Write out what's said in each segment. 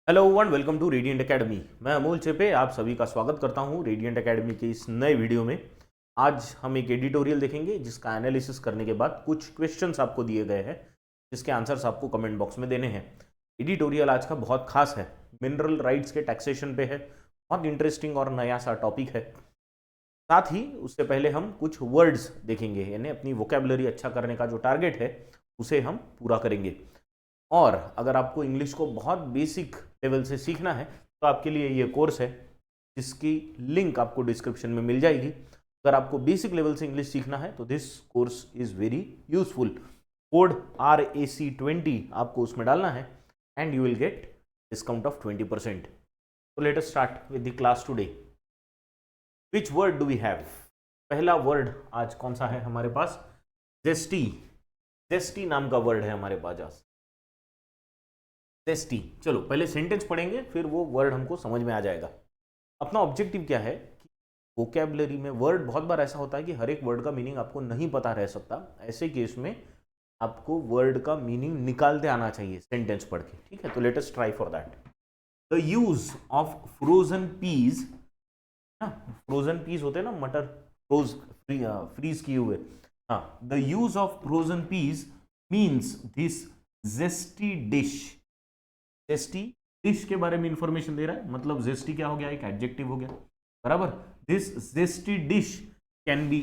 Hello one welcome to Radiant Academy. मैं अमोल चेपे आप सभी का स्वागत करता हूं रेडियंट एकेडमी के इस नए वीडियो में। आज हम एक एडिटोरियल देखेंगे जिसका एनालिसिस करने के बाद कुछ क्वेश्चंस आपको दिए गए हैं जिसके आंसर्स आपको कमेंट बॉक्स में देने हैं। एडिटोरियल आज का बहुत खास है, मिनरल राइट्स के टैक्सेशन पे है। बहुत इंटरेस्टिंग और नया सा टॉपिक है। साथ ही उससे पहले हम कुछ वर्ड्स देखेंगे, यानी अपनी वोकेबलरी अच्छा करने का जो टारगेट है उसे हम पूरा करेंगे। और अगर आपको इंग्लिश को बहुत बेसिक लेवल से सीखना है तो आपके लिए ये कोर्स है जिसकी लिंक आपको डिस्क्रिप्शन में मिल जाएगी। अगर आपको बेसिक लेवल से इंग्लिश सीखना है तो this course is very useful. Code RAC20 आपको उसमें डालना है and you will get discount of 20%। तो let us start with the class today. Which word do we have? पहला वर्ड आज कौन सा है हमारे पास? जेस्टी। जेस्टी नाम का वर्ड है हमारे पास आज, टेस्टी। चलो पहले सेंटेंस पढ़ेंगे फिर वो वर्ड हमको समझ में आ जाएगा। अपना ऑब्जेक्टिव क्या है कि वोकैबुलरी में वर्ड बहुत बार ऐसा होता है कि हर एक वर्ड का मीनिंग आपको नहीं पता रह सकता। ऐसे केस में आपको वर्ड का मीनिंग निकालते आना चाहिए सेंटेंस पढ़ के, ठीक है? तो let us try for that. The use of frozen peas, ना फ्रोजन पीज होते हैं ना, मटर फ्रोज फ्रीज किए हुए। हाँ, the use of frozen peas means this zesty dish. Zesty dish के बारे में इंफॉर्मेशन दे रहा है, मतलब जेस्टी क्या हो गया? एक एडजेक्टिव हो गया, बराबर। This zesty dish can be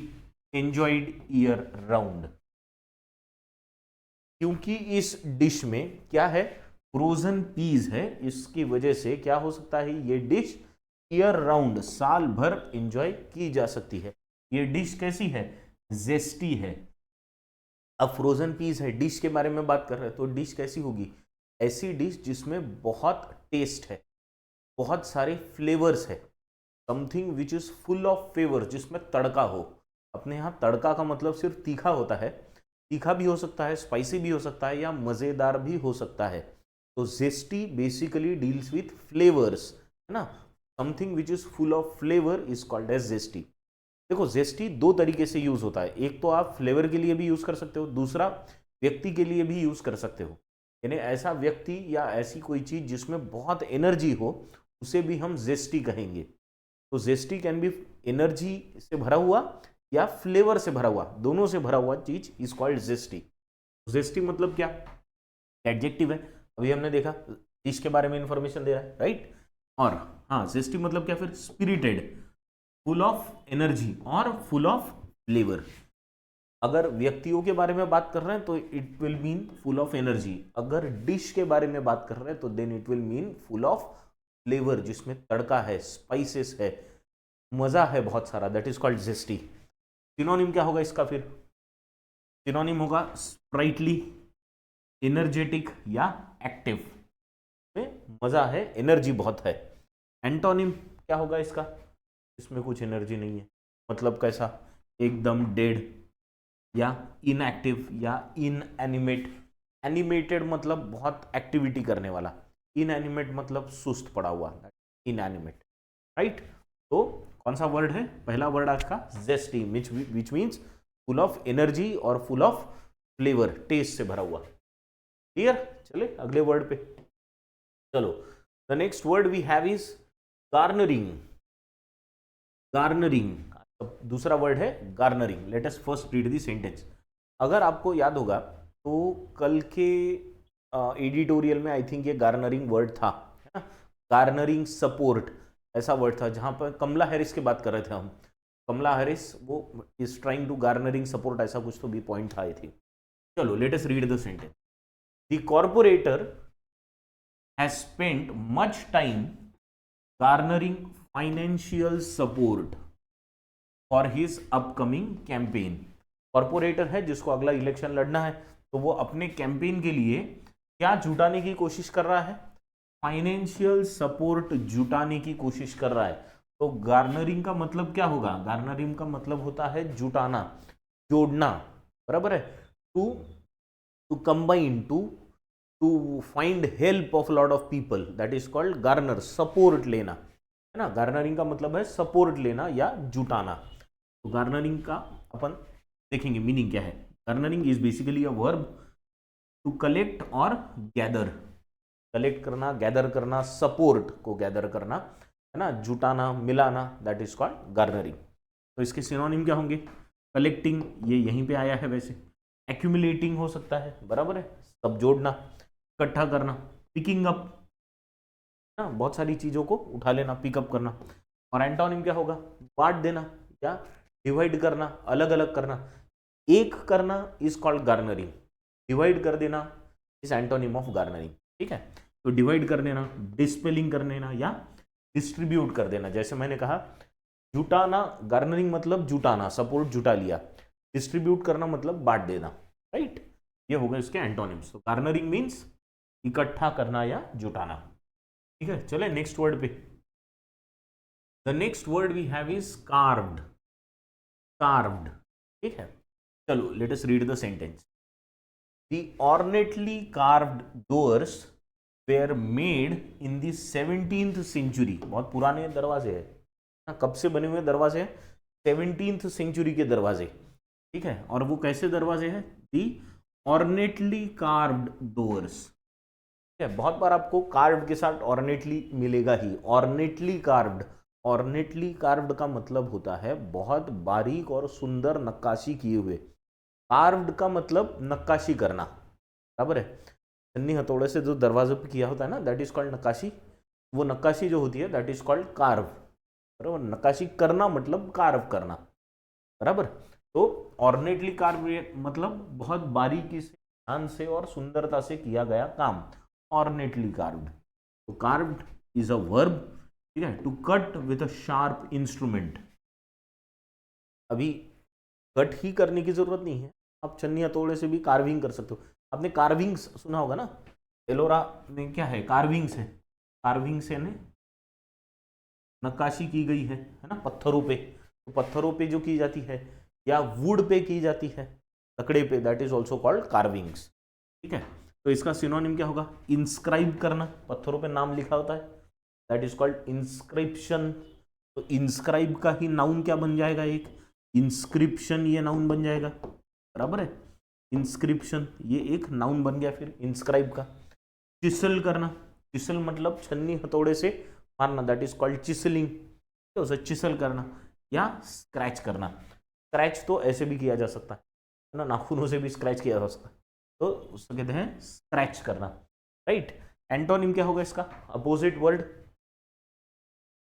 enjoyed year round. क्योंकि इस डिश में क्या है? फ्रोजन पीज है, इसकी वजह से क्या हो सकता है? ये डिश ईयर राउंड, साल भर एंजॉय की जा सकती है। ये डिश कैसी है? जेस्टी है। अब फ्रोजन पीस है, डिश के बारे में बात कर रहे हैं तो डिश कैसी होगी? ऐसी डिश जिसमें बहुत टेस्ट है, बहुत सारे फ्लेवर्स है, something which is full of flavour, जिसमें तड़का हो। अपने यहाँ तड़का का मतलब सिर्फ तीखा होता है, तीखा भी हो सकता है, स्पाइसी भी हो सकता है, या मज़ेदार भी हो सकता है। तो zesty basically deals with flavours, है ना। Something which is full of flavour is called as zesty. देखो जेस्टी दो तरीके से यूज होता है, एक तो आप फ्लेवर के लिए भी यूज कर सकते हो, दूसरा व्यक्ति के लिए भी यूज कर सकते हो। यानी ऐसा व्यक्ति या ऐसी कोई चीज जिसमें बहुत एनर्जी हो उसे भी हम जेस्टी कहेंगे। तो जेस्टी कैन बी एनर्जी से भरा हुआ या फ्लेवर से भरा हुआ, दोनों से भरा हुआ चीज इज कॉल्ड जेस्टी। जेस्टी मतलब क्या? एडजेक्टिव है। अभी हमने देखा डिश के बारे में इंफॉर्मेशन दे रहा है, राइट। और हाँ, जेस्टी मतलब क्या? फिर स्पिरिटेड, फुल ऑफ एनर्जी और फुल ऑफ फ्लेवर। अगर व्यक्तियों के बारे में बात कर रहे हैं तो it will mean full of energy. अगर डिश के बारे में बात कर रहे हैं तो then it will mean full of flavour, जिसमें तड़का है, स्पाइसेस है, मजा है बहुत सारा। That is called zesty. Synonym क्या होगा इसका? फिर सिनोनिम होगा स्प्राइटली, एनर्जेटिक या एक्टिव। में मजा है, एनर्जी बहुत है। एंटोनिम क्या होगा इसका? इसमें कुछ एनर्जी नहीं है, मतलब कैसा? एकदम डेड या इनएक्टिव या इनएनिमेट। एनिमेटेड मतलब बहुत एक्टिविटी करने वाला, इनएनिमेट मतलब सुस्त पड़ा हुआ, इनएनिमेट, राइट। तो कौन सा वर्ड है पहला वर्ड आज का? Zesty, which means full of energy और फुल ऑफ फ्लेवर, टेस्ट से भरा हुआ। क्लियर? चले अगले वर्ड पे। चलो, the next word we have is garnering. Garnering, दूसरा वर्ड है garnering. Let us first read the sentence. अगर आपको याद होगा तो कल के एडिटोरियल में आई थिंक ये गार्नरिंग वर्ड था, है ना। गार्नरिंग सपोर्ट ऐसा वर्ड था, जहां पर कमला हैरिस की बात कर रहे थे हम। कमला हैरिस वो is trying to garnering support, ऐसा कुछ तो भी पॉइंट था आई थिंक। चलो let us read the sentence. The corporator has spent much time garnering financial support for his upcoming campaign। Corporator है जिसको अगला इलेक्शन लड़ना है, तो वो अपने कैंपेन के लिए क्या जुटाने की कोशिश कर रहा है? फाइनेंशियल सपोर्ट जुटाने की कोशिश कर रहा है। तो गार्नरिंग का मतलब क्या होगा? गार्नरिंग का मतलब होता है जुटाना, जोड़ना, बराबर है। To to combine, to find help of lot of people, that is called garner. Support लेना, है ना। गार्नरिंग का मतलब है सपोर्ट लेना या जुटाना। तो गार्नरिंग का अपन देखेंगे मीनिंग क्या है। Garnering is basically a verb to collect और गैदर। कलेक्ट करना, गैदर करना, सपोर्ट को गैदर करना, है ना, जुटाना, मिलाना, दैट इज कॉल्ड गार्नरिंग। तो इसके सिनोनिम क्या होंगे? कलेक्टिंग, ये यहीं पे आया है वैसे। एक्यूमुलेटिंग हो सकता है, बराबर है, सब जोड़ना, इकट्ठा करना, पिकिंग अप, ना, बहुत सारी चीजों को उठा लेना, पिकअप करना। और एंटोनिम क्या होगा? बांट देना या डिवाइड करना, अलग अलग करना। एक करना इज कॉल्ड गार्नरिंग, डिवाइड कर देना इज एंटोनिम ऑफ गार्नरिंग। ठीक है, तो डिवाइड कर देना, डिस्पेलिंग कर देना या डिस्ट्रीब्यूट कर देना। जैसे मैंने कहा जुटाना, गार्नरिंग मतलब जुटाना, सपोर्ट जुटा लिया। डिस्ट्रीब्यूट करना मतलब बांट देना, राइट। ये हो गए इसके एंटोनिम्स। तो गार्नरिंग मीन्स इकट्ठा करना या जुटाना। ठीक है, चले नेक्स्ट वर्ड पे। The next word we have is carved. Carved, ठीक है, चलो let us read the sentence. The ornately carved doors were made in the 17th century। बहुत पुराने दरवाजे हैं, कब से बने हुए दरवाजे हैं? 17th सेंचुरी के दरवाजे, ठीक है। और वो कैसे दरवाजे हैं? दी ऑर्नेटली कार्व्ड डोर्स, ठीक है। बहुत बार आपको कार्व्ड के साथ ऑर्नेटली मिलेगा ही। ऑर्नेटली कार्व्ड, ऑर्नेटली कार्व्ड का मतलब होता है बहुत बारीक और सुंदर नक्काशी किए हुए। कार्व्ड का मतलब नक्काशी करना, बराबर है। छन्नी हथौड़े से जो दरवाजे पे किया होता है ना, दैट इज कॉल्ड नक्काशी। वो नक्काशी जो होती है दैट इज कॉल्ड कार्व, बराबर। नक्काशी करना मतलब कार्व करना, बराबर। तो ऑर्नेटली कार्व मतलब बहुत बारीकी से, ध्यान से और सुंदरता से किया गया काम, ऑर्नेटली कार्व्ड। तो कार्व्ड इज अ वर्ब, ठीक है, to cut with a sharp instrument. अभी कट ही करने की जरूरत नहीं है, आप छन्नी हथौड़े से भी कार्विंग कर सकते हो। आपने कार्विंग्स सुना होगा ना, एलोरा में क्या है? कार्विंग्स है। कार्विंग से ने नक्काशी की गई है ना, पत्थरों पे। तो पत्थरों पे जो की जाती है या वुड पे की जाती है, लकड़े पे, that is also called carvings, ठीक है। तो इसका सिनोनिम क्या होगा? इंस्क्राइब करना, पत्थरों पे नाम लिखा होता है, दैट इज कॉल्ड इंस्क्रिप्शन। तो इंस्क्राइब का ही नाउन क्या बन जाएगा? एक इंस्क्रिप्शन, ये नाउन बन जाएगा, बराबर है। इंस्क्रिप्शन ये एक नाउन बन गया फिर इंस्क्राइब का। चिसल करना, चिसल मतलब छन्नी हथौड़े से मारना, दैट इज कॉल्ड चिसलिंग। तो उसे चिसल करना या स्क्रैच करना। स्क्रैच तो ऐसे भी किया जा सकता है ना, नाखूनों से भी स्क्रैच किया जा सकता है, तो उसको कहते हैं स्क्रैच करना, राइट। एंटोनिम क्या होगा इसका? Opposite word.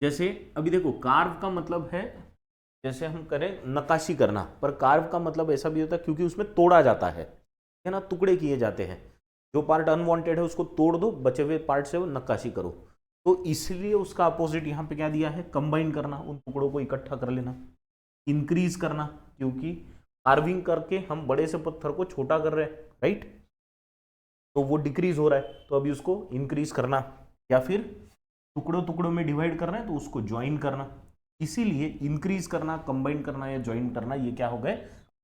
जैसे अभी देखो, कार्व का मतलब है जैसे हम करें नक्काशी करना, पर कार्व का मतलब ऐसा भी होता है क्योंकि उसमें तोड़ा जाता है ना, टुकड़े किए जाते हैं। जो पार्ट अनवांटेड है उसको तोड़ दो, बचे हुए पार्ट से वो नक्काशी करो। तो इसलिए उसका अपोजिट यहाँ पे क्या दिया है? कंबाइन करना, उन टुकड़ों को इकट्ठा कर लेना। इंक्रीज करना, क्योंकि कार्विंग करके हम बड़े से पत्थर को छोटा कर रहे हैं, राइट, तो वो डिक्रीज हो रहा है, तो अभी उसको इंक्रीज करना। या फिर टुकड़ों टुकड़ों में डिवाइड करना है तो उसको ज्वाइन करना। इसीलिए इंक्रीज करना, कंबाइन करना या ज्वाइन करना, ये क्या हो गए?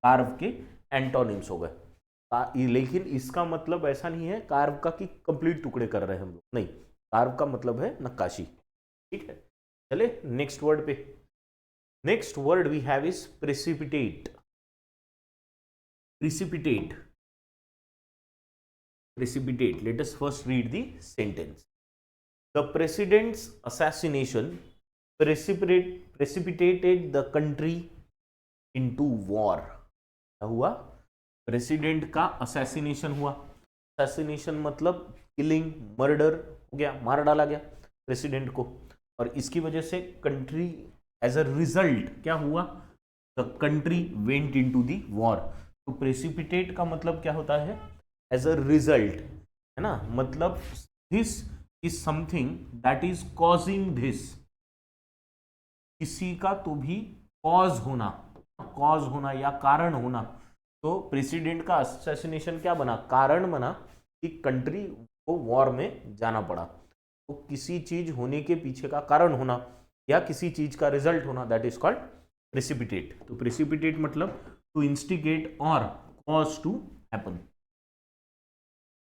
कार्व के एंटोनिम्स हो गए। लेकिन इसका मतलब ऐसा नहीं है कार्व का कि कंप्लीट टुकड़े कर रहे हैं हम लोग, नहीं। कार्व का मतलब है नक्काशी, ठीक है। चले नेक्स्ट वर्ड पे। Next word we have is precipitate. Precipitate, precipitate. Let us first read the sentence. The president's assassination precipitated the country into war. क्या हुआ? प्रेसिडेंट का असैसिनेशन हुआ। असैसिनेशन मतलब किलिंग, मर्डर हो गया, मार डाला गया प्रेसिडेंट को, और इसकी वजह से कंट्री एज अ रिजल्ट क्या हुआ? The country went into the war. तो प्रेसिपिटेट का मतलब क्या होता है? एज अ रिजल्ट, है ना, मतलब this is something that is causing this. किसी का तो भी कॉज होना, कॉज होना या कारण होना। तो प्रेसिडेंट का असैसिनेशन क्या बना? कारण बना कि कंट्री को वॉर में जाना पड़ा। तो किसी चीज होने के पीछे का कारण होना या किसी चीज का रिजल्ट होना, दैट इज कॉल्ड प्रेसिपिटेट। तो प्रेसिपिटेट मतलब टू इंस्टिगेट और कॉज टू हैपन,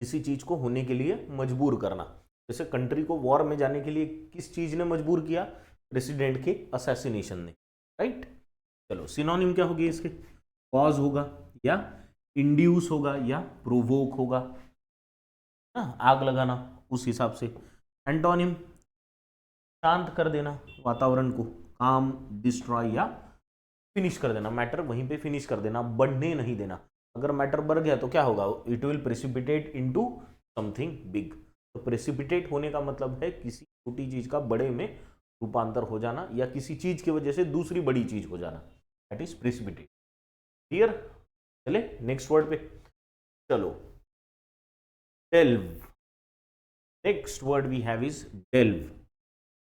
किसी चीज को होने के लिए मजबूर करना। जैसे कंट्री को वॉर में जाने के लिए किस चीज ने मजबूर किया? प्रेसिडेंट के असैसिनेशन ने, राइट। चलो सिनोनिम क्या होगी इसके? कॉज होगा या इंड्यूस होगा या प्रोवोक होगा, आग लगाना, उस हिसाब से। एंटोनिम शांत कर देना वातावरण को, काम, डिस्ट्रॉय या फिनिश कर देना, मैटर वहीं पे फिनिश कर देना, बढ़ने नहीं देना। अगर मैटर बढ़ गया तो क्या होगा, it will precipitate into something big. तो प्रेसिपिटेट होने का मतलब है किसी छोटी चीज का बड़े में रूपांतर हो जाना या किसी चीज की वजह से दूसरी बड़ी चीज हो जाना, दैट इज प्रेसिपिटेट। क्लियर? चले नेक्स्ट वर्ड पे चलो, delve. Next word we have is delve.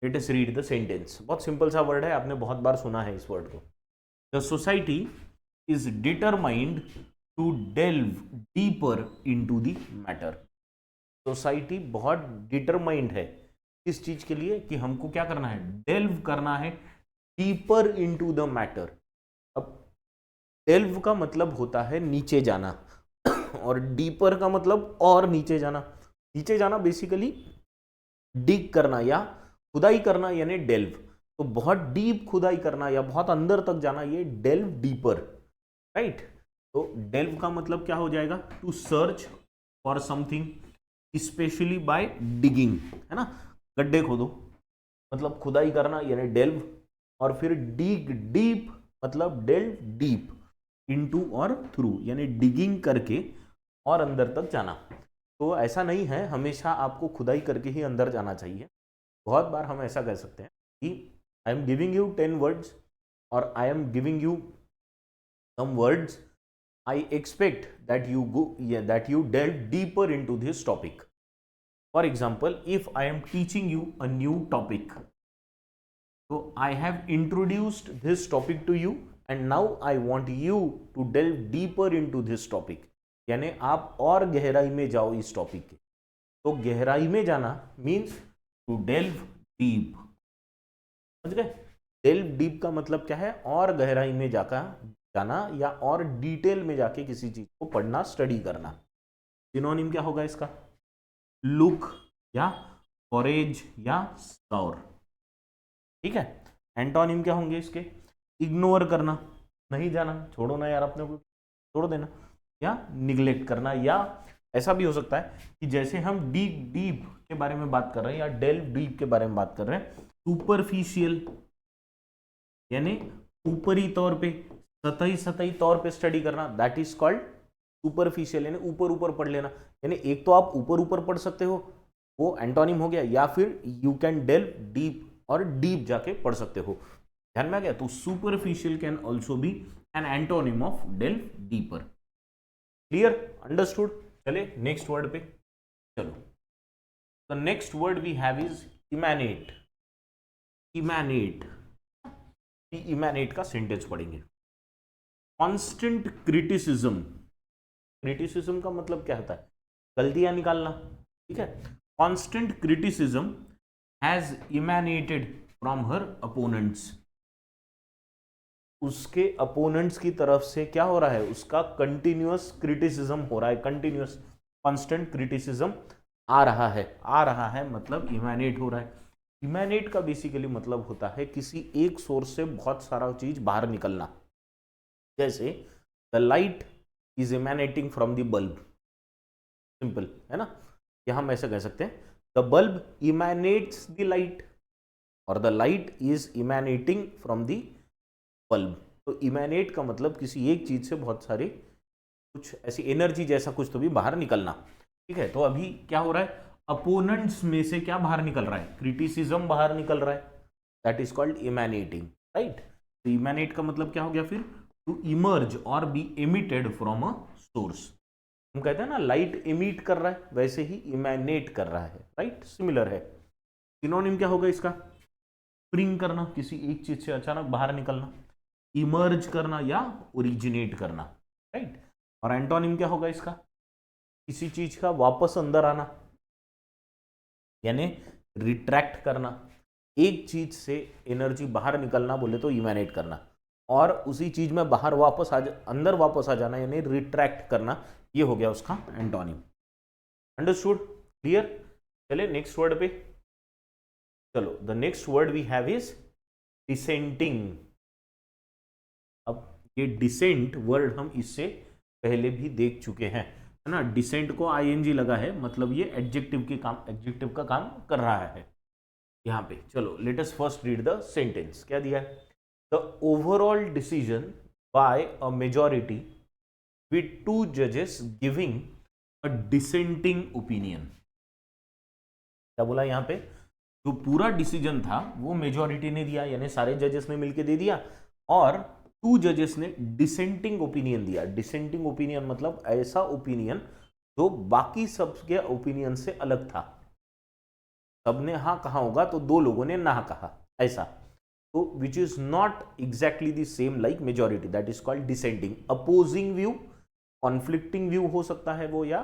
Let us read the sentence. बहुत सिंपल सा वर्ड है, आपने बहुत बार सुना है इस वर्ड को। The society is determined to delve deeper into the matter. Society बहुत डिटरमाइंड है इस चीज के लिए कि हमको क्या करना है, डेल्व करना है डीपर इनटू द मैटर। अब डेल्व का मतलब होता है नीचे जाना और डीपर का मतलब और नीचे जाना। नीचे जाना बेसिकली डिग करना या खुदाई करना, यानी डेल्व। तो बहुत डीप खुदाई करना या बहुत अंदर तक जाना, ये डेल्व डीपर, राइट। तो डेल्व का मतलब क्या हो जाएगा, to search for something specially by digging, है ना। गड्ढे खोदो मतलब खुदाई करना यानी डेल्व, और फिर डिग डीप मतलब डेल्व डीप, इनटू और थ्रू यानी डिगिंग करके और अंदर तक जाना। तो ऐसा नहीं है हमेशा आपको खुदाई करके ही अंदर जाना चाहिए। बहुत बार हम ऐसा कह सकते हैं कि I am giving you 10 words और I am giving you some words, I expect that you delve deeper into this topic. For example, if I am teaching you a new topic, so I have introduced this topic to you and now I want you to delve deeper into this topic. यानी आप और गहराई में जाओ इस topic के। तो गहराई में जाना मीन्स टू डेल्व डीप, समझ गए। डेल्व डीप का मतलब क्या है, और गहराई में जाना या और डिटेल में जाके किसी चीज को पढ़ना, स्टडी करना। सिनोनिम क्या होगा इसका, लुक या फॉरेज या सौर, ठीक है। एंटोनिम क्या होंगे इसके, इग्नोर करना, नहीं जाना, छोड़ो ना यार अपने को, छोड़ देना, या निग्लेक्ट करना। या ऐसा भी हो सकता है कि जैसे हम डीप डीप के बारे में बात कर रहे हैं या डेल्व डीप के बारे में बात कर रहे हैं, सुपरफिशियल यानी ऊपरी तौर पे, सतही तौर पे स्टडी करना, दैट इज कॉल्ड सुपरफिशियल, यानी ऊपर ऊपर पढ़ लेना। यानी एक तो आप ऊपर ऊपर पढ़ सकते हो, वो एंटोनिम हो गया, या फिर यू कैन डेल्व डीप और डीप जाके पढ़ सकते हो। ध्यान में आ गया। तो superficial can also be an antonym of delve deeper. Clear, understood. चले नेक्स्ट वर्ड पे चलो। The next word we have is emanate. Emanate, emanate का सेंटेंस पढ़ेंगे। कॉन्स्टेंट क्रिटिसिज्म, क्रिटिसिज्म का मतलब क्या होता है, गलतियां निकालना, ठीक है। Constant criticism has emanated from her opponents. उसके अपोनेंट्स की तरफ से क्या हो रहा है, उसका कंटिन्यूअस क्रिटिसिज्म हो रहा है, कंटिन्यूअस कॉन्स्टेंट क्रिटिसिज्म आ रहा है। आ रहा है मतलब इमैनेट हो रहा है। इमैनेट का बेसिकली मतलब होता है किसी एक सोर्स से बहुत सारा चीज बाहर निकलना। जैसे the light is emanating from the bulb, simple है ना। या हम ऐसे कह सकते हैं the bulb emanates the light और the light is emanating from the bulb. तो इमैनेट का मतलब किसी एक चीज से बहुत सारे कुछ ऐसी एनर्जी जैसा कुछ तो भी बाहर निकलना, ठीक है। तो अभी क्या हो रहा है, अपोनेंट्स में से क्या बाहर निकल रहा है, क्रिटिसिज्म बाहर निकल रहा है, दैट इज कॉल्ड इमैनेटिंग, राइट। तो इमैनेट का मतलब क्या हो गया फिर, टू इमर्ज और be emitted from a source. हम कहते हैं ना लाइट एमिट कर रहा है, वैसे ही इमैनेट कर रहा है, राइट, सिमिलर है। सिनोनिम क्या होगा इसका, स्प्रिंग करना, किसी एक चीज से अचानक बाहर निकलना, इमर्ज करना या ओरिजिनेट करना, राइट। और एंटोनिम क्या होगा इसका, किसी चीज का वापस अंदर आना यानी रिट्रैक्ट करना। एक चीज से एनर्जी बाहर निकलना बोले तो इमैनेट करना, और उसी चीज में बाहर वापस अंदर वापस आ जाना यानी रिट्रैक्ट करना, ये हो गया उसका एंटोनिम। Understood, clear. चले नेक्स्ट वर्ड पे चलो। The next word we have is dissenting. अब ये डिसेंट वर्ड हम इससे पहले भी देख चुके हैं। है ना, डिसेंट को आईएनजी लगा है, मतलब ये एडजेक्टिव का काम कर रहा है यहाँ पे। चलो let us first read the sentence. क्या दिया है? The overall decision by a majority with 2 जजेस गिविंग अ डिसेंटिंग ओपिनियन। क्या बोला यहाँ पे? जो पूरा डिसीजन था वो मेजॉरिटी ने दिया, यानी सारे जजेस ने मिलकर दे दिया, और 2 जजेस ने डिसेंटिंग ओपिनियन दिया। डिसेंटिंग ओपिनियन मतलब ऐसा ओपिनियन जो बाकी सबके ओपिनियन से अलग था। सबने हाँ कहा होगा तो 2 लोगों ने ना कहा, ऐसा। तो which is not exactly the same like majority, that is called dissenting. Opposing view, conflicting view हो सकता है वो, या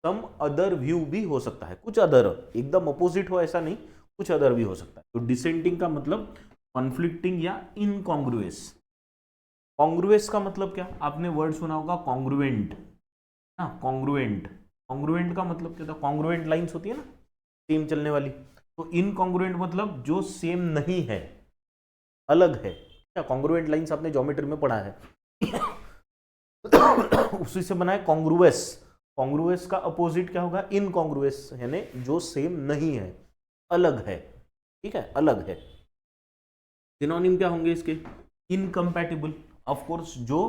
सम अदर व्यू भी हो सकता है, कुछ अदर, एकदम अपोजिट हो ऐसा नहीं, कुछ अदर भी हो सकता है। तो डिसेंटिंग का मतलब कॉन्फ्लिक्टिंग या इनकॉन्ग्रुएस। कॉन्ग्रुएस का मतलब क्या? आपने वर्ड सुना होगा कॉन्ग्रुएंट, ना, कॉन्ग्रुएंट। कॉन्ग्रुएंट का मतलब क्या था? कॉन्ग्रुएंट लाइंस होती है ना, सेम चलने वाली। तो इनकॉन्ग्रुएंट मतलब जो सेम नहीं है, अलग है। क्या कॉन्ग्रुएंट लाइंस आपने ज्योमेट्री में पढ़ा है उसी से बना है कॉन्ग्रुएस। कॉन्ग्रुएस का अपोजिट क्या होगा? इनकॉन्ग्रुएस, यानी जो सेम नहीं है, अलग है। ठीक है, अलग है। सिनोनिम क्या होंगे इसके? इनकम्पैटिबल। ऑफ कोर्स जो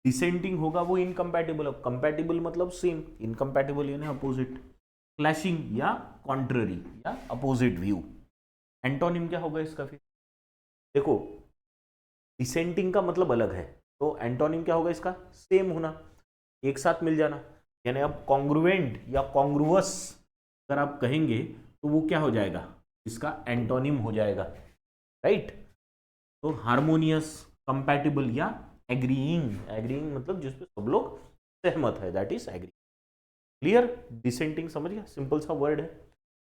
डिसेंटिंग होगा वो इनकम्पैटिबल, कंपैटिबल मतलब सेम, इनकम्पैटिबल यानी अपोजिट। क्लैशिंग या कॉन्ट्ररी या अपोजिट व्यू। एंटोनिम क्या होगा इसका फिर? देखो, डिसेंटिंग का मतलब अलग है, तो एंटोनिम क्या होगा इसका? सेम होना, एक साथ मिल जाना। यानी अब कॉन्ग्रुएंट या कॉन्ग्रुअस अगर आप कहेंगे तो वो क्या हो जाएगा? इसका एंटोनिम हो जाएगा, राइट। तो हार्मोनियस, कंपैटिबल या एग्रीइंग। एग्रीइंग मतलब जिसपे सब लोग सहमत है, that is agree. Clear? Dissenting समझ गया, सिंपल सा वर्ड है।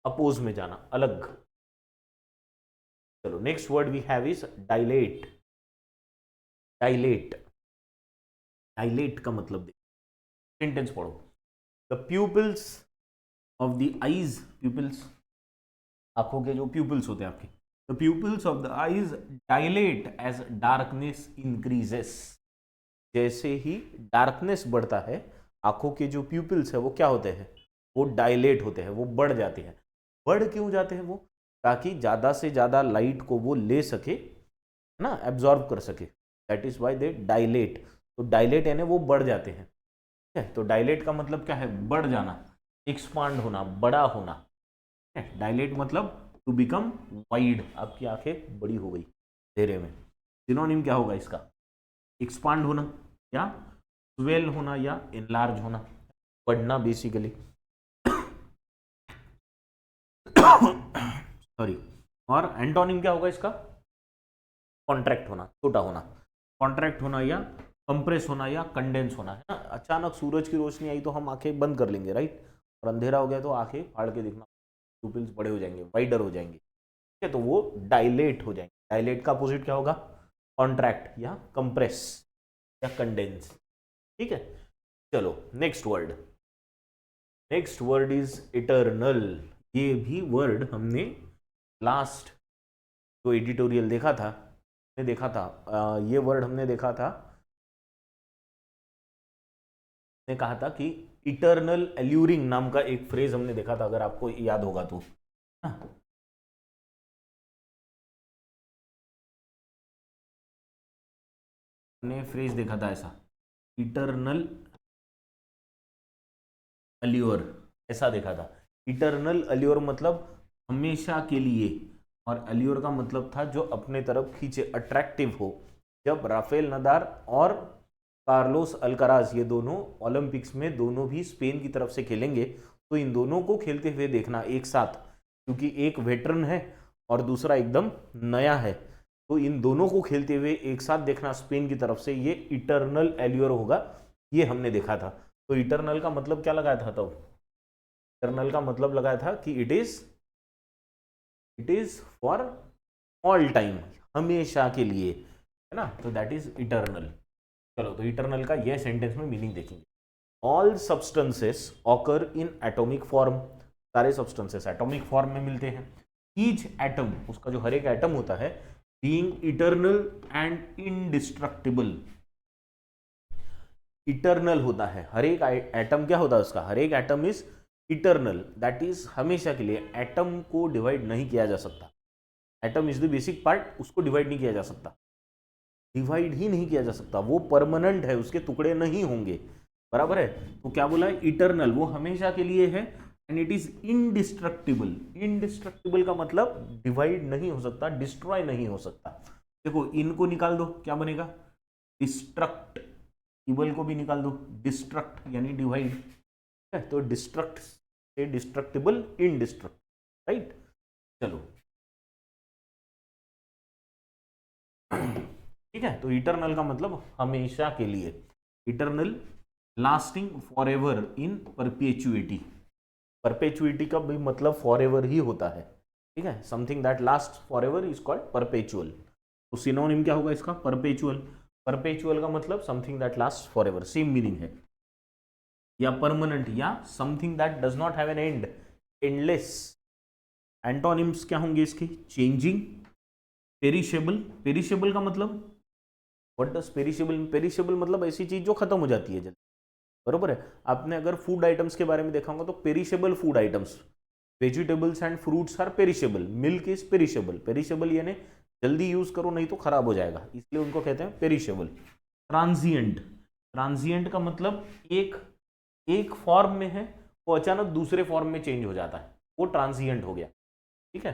अपोज में जाना, अलग। चलो next word we have is dilate. Dilate, dilate का मतलब देखो, सेंटेंस पढ़ो। The pupils of the eyes, pupils आंखों के जो प्यूपिल्स होते हैं आपके, the pupils of the eyes dilate as darkness increases. जैसे ही डार्कनेस बढ़ता है, आंखों के जो प्यूपिल्स है वो क्या होते हैं? वो डायलेट होते हैं, वो बढ़ जाते हैं। बढ़ क्यों जाते हैं वो? ताकि ज़्यादा से ज़्यादा लाइट को वो ले सके ना, एब्जॉर्ब कर सके, that is why they dilate. तो डायलेट यानी वो बढ़ जाते हैं। ठीक है, तो डायलेट का मतलब क्या है? बढ़ जाना, एक्सपांड होना, बड़ा होना। डायलेट मतलब टू बिकम वाइड, आपकी आंखें बड़ी हो गई अंधेरे में। सिनोनिम क्या होगा इसका? एक्सपांड होना या स्वेल होना या एनलार्ज होना, बढ़ना बेसिकली। सॉरी। और एंटोनिम क्या होगा इसका? कॉन्ट्रैक्ट होना, छोटा होना। कॉन्ट्रैक्ट होना या कंप्रेस होना या कंडेंस होना, है ना। अचानक सूरज की रोशनी आई तो हम आंखें बंद कर लेंगे, राइट, और अंधेरा हो गया तो आंखें फाड़ के देखना, प्यूपिल्स बड़े हो जाएंगे, वाइडर हो जाएंगे। ठीक है, तो वो डायलेट हो जाएंगे। डायलेट का अपोजिट क्या होगा? कॉन्ट्रैक्ट या कंप्रेस या कंडेंस। ठीक है, चलो next word. Next word is eternal. ये भी वर्ड हमने लास्ट जो एडिटोरियल देखा था, ये वर्ड हमने देखा था, ने कहा था कि इटर्नल एल्यूरिंग नाम का एक फ्रेज हमने देखा था, अगर आपको याद होगा तो। हमने फ्रेज देखा था ऐसा, इटर्नल अल्योर, ऐसा देखा था। इटर्नल अल्योर मतलब हमेशा के लिए, और अल्योर का मतलब था जो अपने तरफ खींचे, अट्रैक्टिव हो। जब राफेल नदाल और कार्लोस अल्काराज ये दोनों ओलंपिक्स में दोनों भी स्पेन की तरफ से खेलेंगे, तो इन दोनों को खेलते हुए देखना एक साथ, क्योंकि एक वेटरन है और दूसरा एकदम नया है, तो इन दोनों को खेलते हुए एक साथ देखना स्पेन की तरफ से, ये इटर्नल एल्योर होगा। ये हमने देखा था। तो इटर्नल का मतलब क्या लगाया था? तब इटर्नल का मतलब लगाया था कि it is for all time, हमेशा के लिए, है ना। तो दैट इज इटर्नल। चलो, तो इटर्नल का यह सेंटेंस में मीनिंग देखेंगे। All substances occur in atomic form. सारे सब्सटेंसेस एटॉमिक फॉर्म में मिलते हैं। ईच एटम, उसका जो हर एक एटम होता है, being eternal and indestructible. Eternal होता है, हर एक एटम क्या होता है उसका, हर एक atom is eternal, that is हमेशा के लिए। एटम को डिवाइड नहीं किया जा सकता, atom is the basic part, उसको डिवाइड नहीं किया जा सकता, डिवाइड ही नहीं किया जा सकता, वो परमानेंट है, उसके टुकड़े नहीं होंगे, बराबर है। तो क्या बोला है, इटरनल, वो हमेशा के लिए है, and it is indestructible. Indestructible का मतलब डिवाइड नहीं हो सकता, डिस्ट्रॉय नहीं हो सकता। देखो इनको निकाल दो, क्या बनेगा, डिस्ट्रक्ट, इबल को भी निकाल दो, डिस्ट्रक्ट यानी डिवाइड, है तो डिस्ट्रक्ट से डिस्ट्रक्टिबल, इनडिस्ट्रक्ट, राइट। चलो ठीक है, तो इटरनल का मतलब हमेशा के लिए, eternal, lasting, for ever, in perpetuity. Perpetuity का भी मतलब फॉर एवर ही होता है, ठीक है, something that last for ever is called perpetual. तो सिनोनिम क्या होगा इसका, परपेचुअल। परपेचुअल का मतलब something that last for ever, same meaning है, या परमानेंट, या something that does not have an and, endless. Antonyms क्या होंगे इसके, चेंजिंग, पेरिशेबल। पेरिशेबल का मतलब व्हाट डज पेरिशेबल, पेरिशेबल मतलब ऐसी चीज जो खत्म हो जाती है जल्दी, बरोबर है। आपने अगर फूड आइटम्स के बारे में देखा होगा तो perishable food items, vegetables and fruits are perishable, milk is perishable. Perishable यानी जल्दी यूज करो नहीं तो खराब हो जाएगा, इसलिए उनको कहते हैं पेरिशेबल। ट्रांजिएंट, ट्रांजिएंट का मतलब एक एक फॉर्म में है, वो अचानक दूसरे फॉर्म में चेंज हो जाता है, वो ट्रांजिएंट हो गया, ठीक है,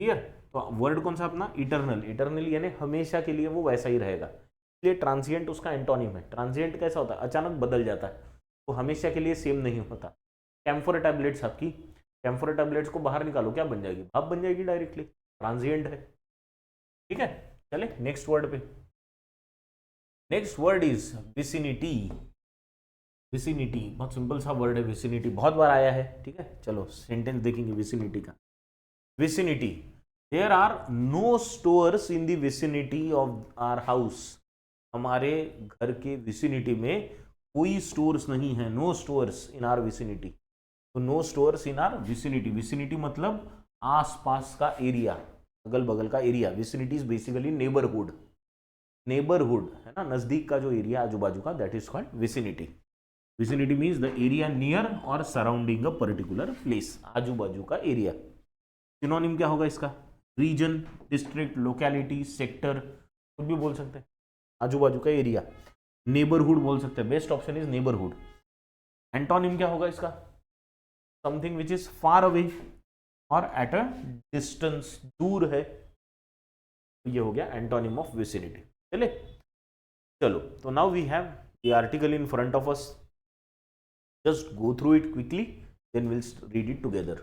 क्लियर। तो वर्ड कौन सा अपना, इटरनल। इटरनल यानी हमेशा के लिए वो वैसा ही रहेगा, इसलिए ट्रांजिएंट उसका एंटोनिम है। ट्रांजिएंट कैसा होता है, अचानक बदल जाता है, तो हमेशा के लिए सेम नहीं होता। कैम्फोर टैबलेट्स आपकी, कैम्फोर टैबलेट्स को बाहर निकालो, क्या बन जाएगी, भाप बन जाएगी डायरेक्टली, ट्रांजिएंट है, ठीक है। चले नेक्स्ट वर्ड पे। Next word is vicinity. Vicinity बहुत सिंपल सा वर्ड है, विसिनिटी बहुत बार आया है, ठीक है। चलो सेंटेंस देखेंगे विसिनिटी का। Vicinity, there are no stores in the vicinity of our house. हमारे घर के विसिनिटी में कोई स्टोर्स नहीं है, no stores in our vicinity. तो no stores in our vicinity, vicinity मतलब आसपास का एरिया, अगल बगल का area. Vicinity is basically neighbourhood, neighbourhood है ना, नजदीक का जो एरिया आजू बाजू का, that is called vicinity. Vicinity means the area near और सराउंडिंग अ पर्टिकुलर प्लेस, आजू बाजू का एरिया। सिनोनिम क्या होगा इसका, रीजन, डिस्ट्रिक्ट, लोकेलिटी, सेक्टर, कुछ भी बोल सकते हैं, आजू बाजू का एरिया। नेबरहुड बोल सकते हैं, best option is neighbourhood. Antonym क्या होगा इसका, something which is far away और एट अ डिस्टेंस, दूर है, तो ये हो गया एंटोनिम ऑफ विसिनिटी। चले, चलो तो now we have the article in front of us, just go through it quickly, then we'll read it together.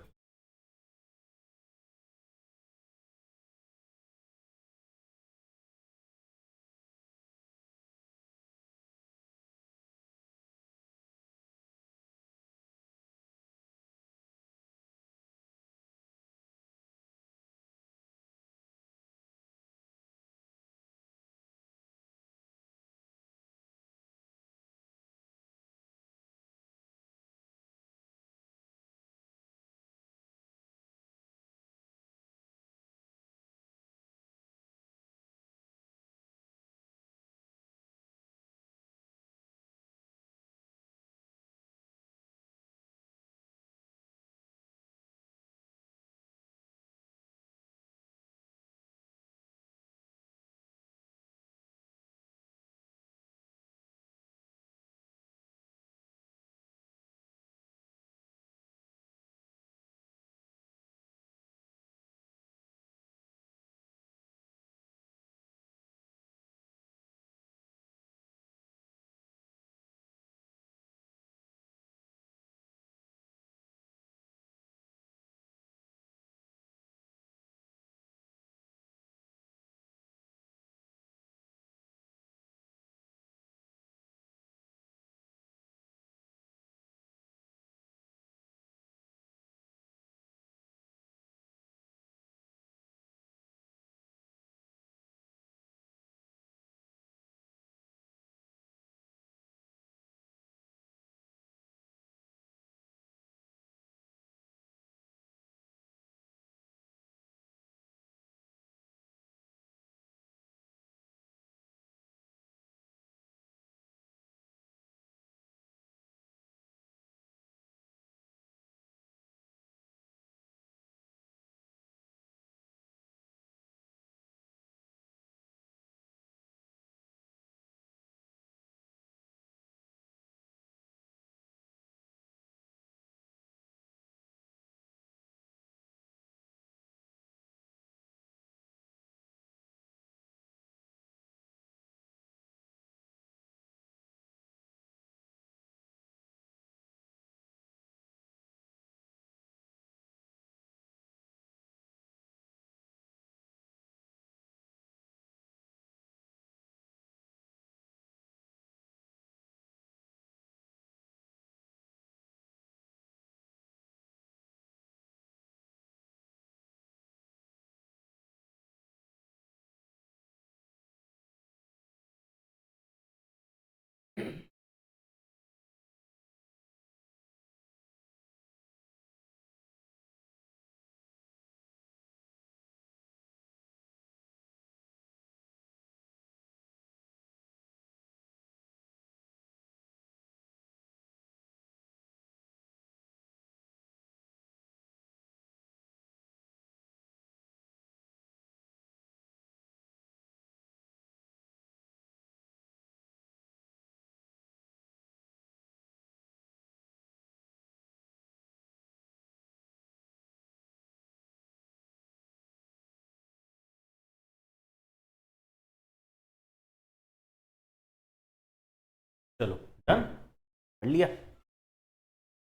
पढ़ लिया?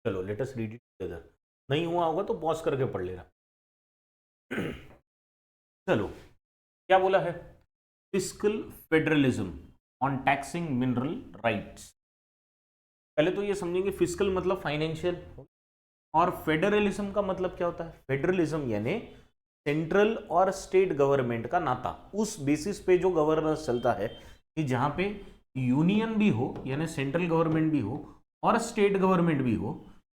चलो let us read it together. नहीं हुआ होगा तो पॉज करके पढ़ लेना। चलो क्या बोला है? Fiscal federalism on taxing mineral rights. पहले तो ये समझेंगे फिस्कल मतलब फाइनेंशियल, और फेडरलिज्म का मतलब क्या होता है? फेडरलिज्म यानी सेंट्रल और स्टेट गवर्नमेंट का नाता, उस बेसिस पे जो गवर्नेंस चलता है कि जहां पे यूनियन भी हो यानी सेंट्रल गवर्नमेंट भी हो और स्टेट गवर्नमेंट भी हो